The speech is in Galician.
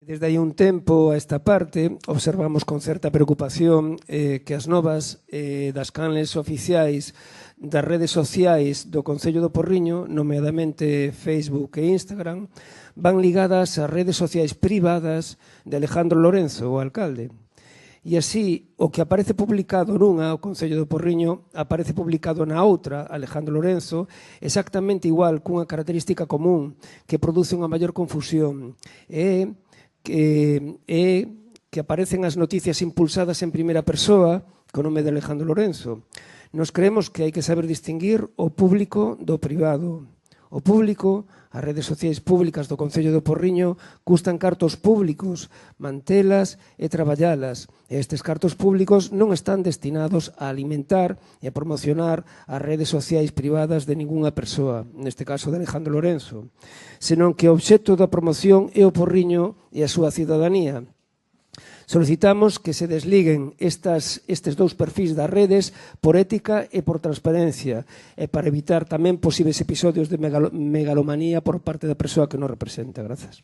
Desde hai un tempo a esta parte observamos con certa preocupación que as novas das canles oficiais das redes sociais do Concello do Porriño, nomeadamente Facebook e Instagram, van ligadas ás redes sociais privadas de Alejandro Lorenzo, o alcalde. E así, o que aparece publicado nunha, o Concello do Porriño, aparece publicado na outra, Alejandro Lorenzo, exactamente igual, cunha característica común que produce unha maior confusión. Que aparecen as noticias impulsadas en primeira persoa co nome de Alejandro Lorenzo. Nos creemos que hai que saber distinguir o público do privado. O público, as redes sociais públicas do Concello do Porriño custan cartos públicos, mantelas e traballalas. Estes cartos públicos non están destinados a alimentar e a promocionar as redes sociais privadas de ningunha persoa, neste caso de Alejandro Lorenzo, senón que o obxecto da promoción é o Porriño e a súa cidadanía. Solicitamos que se desliguen estes dous perfis das redes por ética e por transparencia e para evitar tamén posibles episodios de megalomanía por parte da persoa que nos representa. Grazas.